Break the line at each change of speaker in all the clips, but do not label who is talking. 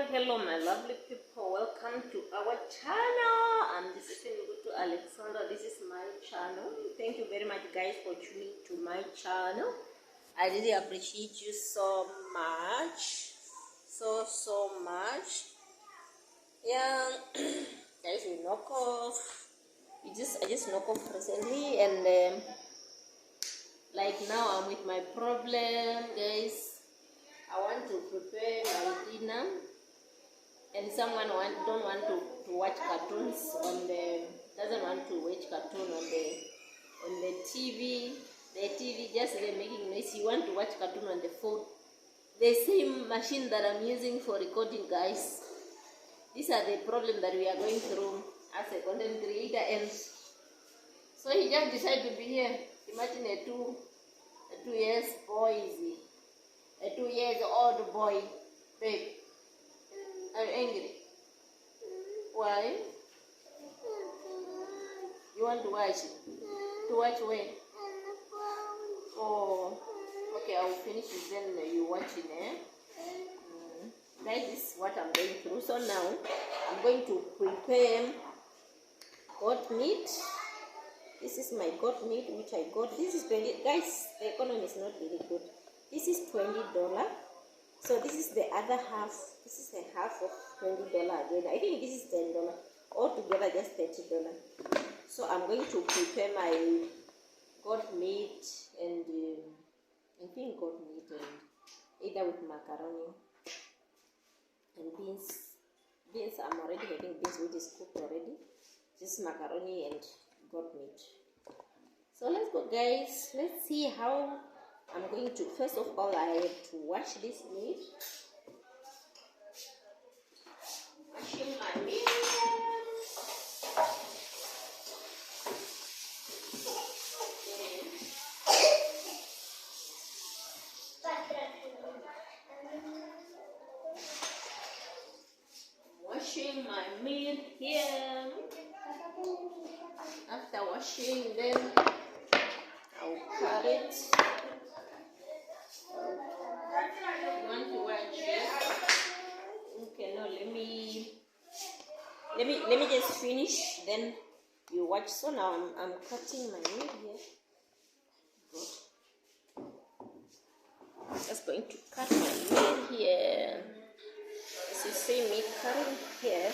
hello my lovely people, welcome to our channel. This is to Alexandra. This is my channel. Thank you very much guys for tuning to my channel. I really appreciate you so much, so much. Yeah. Guys, we knock off. I just knock off recently, and like now I'm with my problem, guys. I want to prepare my dinner, and someone don't want to watch cartoons on the doesn't want to watch cartoon on the TV. The TV just making noise. You want to watch cartoon on the phone. The same machine that I'm using for recording, guys. These are the problems that we are going through as a content creator, and so he just decided to be here. Imagine a 2 years boy, a 2 years old boy, babe. I'm angry. Why? You want to watch it? To watch when? Oh, okay, I will finish it, then you watch it, eh? Guys, this is what I'm going through. So now, I'm going to prepare goat meat. This is my goat meat, which I got. This is 20. Guys, the economy is not really good. This is $20. So this is the other half. This is a half of $20 again. I think this is $10. Altogether just $30. So I'm going to prepare my goat meat and I think goat meat and either with macaroni and beans. Beans, I'm already having beans which is cooked already. Just macaroni and goat meat. So let's go, guys. Let's see how I'm going to. First of all, I have to wash this meat. Washing my meat. Washing my meat here. After washing, then I'll cut it. You want to watch it? Okay, no, let me just finish, then you watch. So now I'm cutting my meat here. Good. Just going to cut my meat here. As you see me cutting here.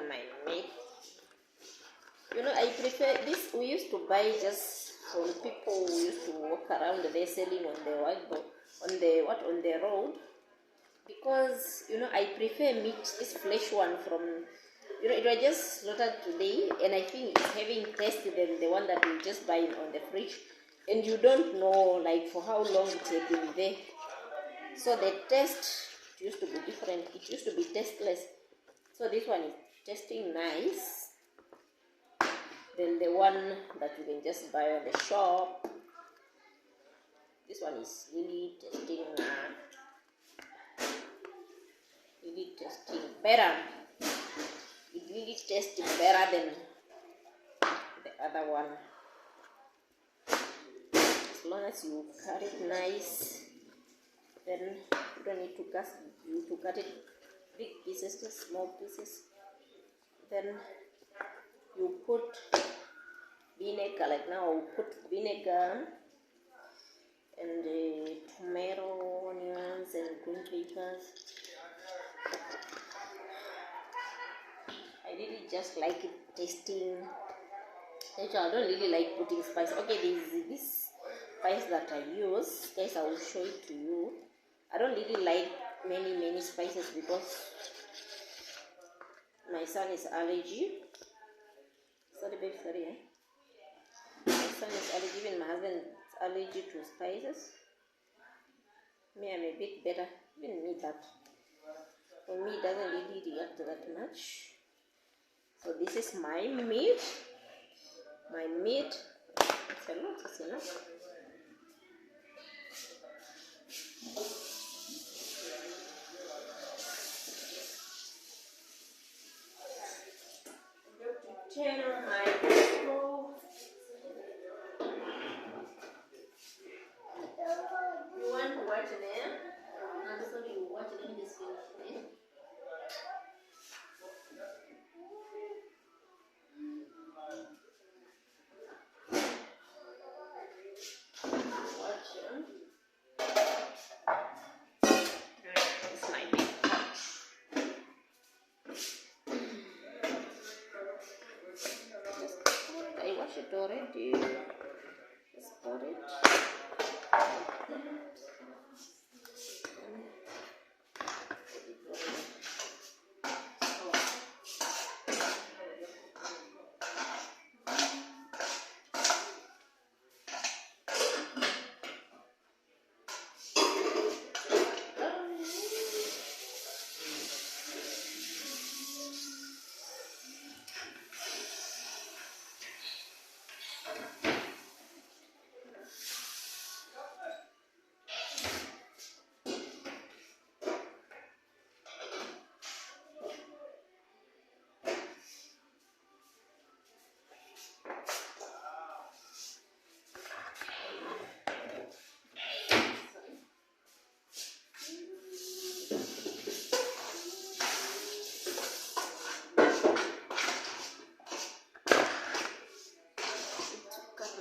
My meat. You know, I prefer this. We used to buy just from people who used to walk around there selling on the on the road, because you know I prefer meat, this fresh one from, you know, it was just slaughtered today, and I think it's having taste than the one that we just buy on the fridge, and you don't know like for how long it had been there, so the taste used to be different. It used to be tasteless. So this one is tasting nice than the one that you can just buy on the shop. This one is really tasting better. It really tasting better than the other one. As long as you cut it nice, then you don't need to cut it big pieces, just small pieces. Then you put vinegar, like now I'll put vinegar and tomato, onions and green peppers. I really just like it tasting. Actually, I don't really like putting spice. Okay, this spice that I use, guys, I will show it to you. I don't really like many spices because my son is allergy. Sorry, babe, sorry. My son is allergy, even my husband is allergy to spices. Me, I'm a bit better. Even me, that for me, it doesn't really react that much. So this is my meat. My meat. It's a lot, it's enough. Turn on my stove. You want to watch them? I'm sorry, you watch them. Just finish it. Watch them. It's my big pot. I wash it already. Just pour it.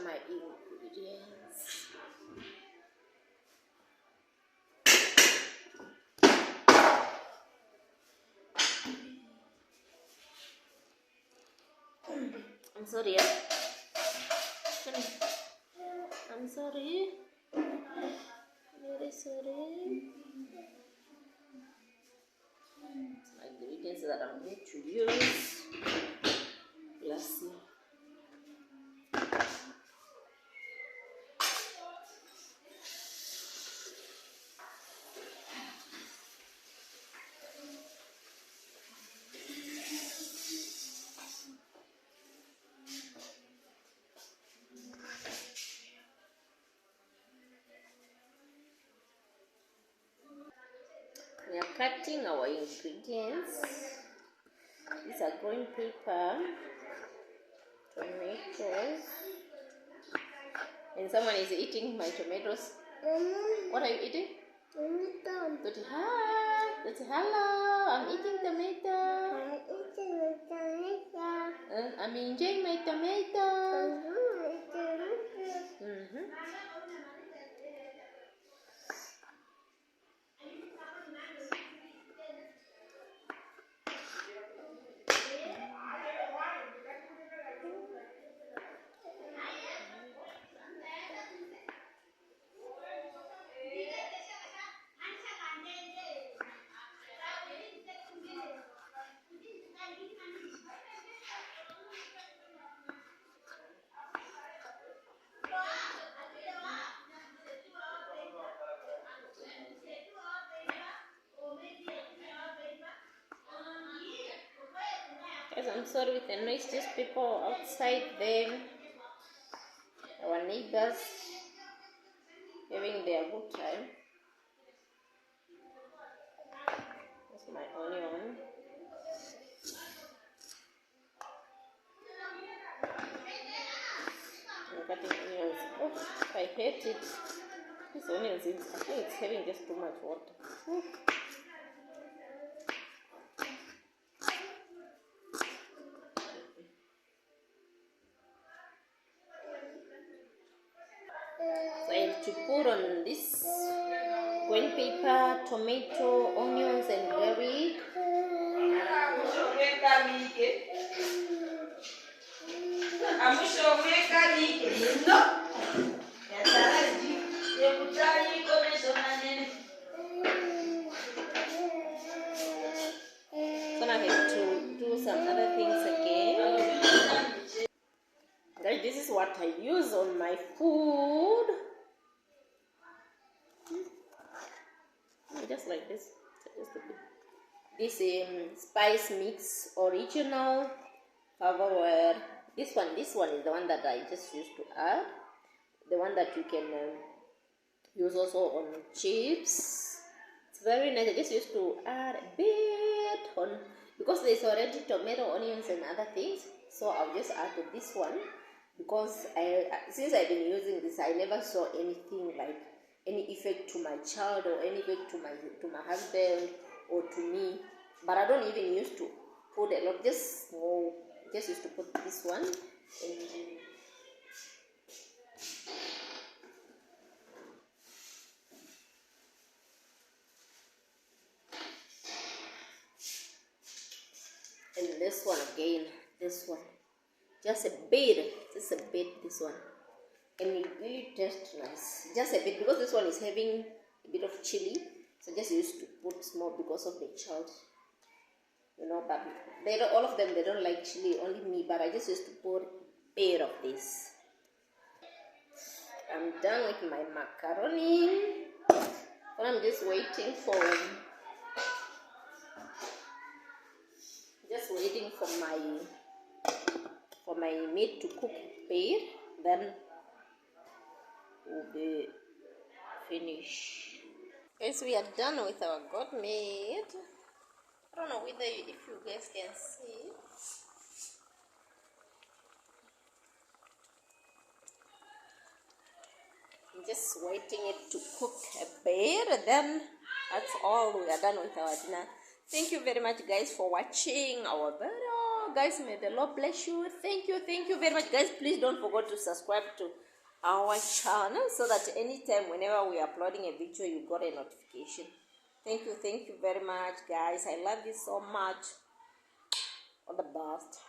My ingredients. I'm sorry. I'm sorry. Very sorry. My ingredients that I'm going to use. Let's see. We are cutting our ingredients. These are green pepper, tomatoes, and someone is eating my tomatoes. What are you eating? Tomato. That's hello. I'm eating tomato. I'm enjoying my tomato. Guys, I'm sorry with the noise. Just people outside there, our neighbors, having their good time. That's my onion. I'm cutting onions. Oh, I hate it. This onions, I think it's having just too much water. Oh. So I have to put on this green pepper, tomato, onions, and garlic. So now I have to do some other things again. Guys, this is what I use on my food. Just like this. This spice mix original. Silverware. This one is the one that I just used to add. The one that you can use also on chips. It's very nice. I just used to add a bit on because there's already tomato, onions, and other things. So I'll just add this one because since I've been using this, I never saw anything like any effect to my child or any effect to my husband or to me. But I don't even used to put a lot, just small. Just used to put this one and this one again, this one, just a bit, this one, and it really tastes nice, just a bit because this one is having a bit of chili, so just used to put small because of the child, but all of them, they don't like chili, only me, but I just used to put a bit of this. I'm done with my macaroni, and I'm just waiting for my meat to cook a bit, then we'll be finished. Guys, we are done with our goat meat. I don't know if you guys can see. I'm just waiting it to cook a bit, and then that's all. We are done with our dinner. Thank you very much, guys, for watching our video. Guys, may the Lord bless you. Thank you very much, guys. Please don't forget to subscribe to our channel so that anytime whenever we are uploading a video, you got a notification. Thank you very much, guys. I love you so much. All the best.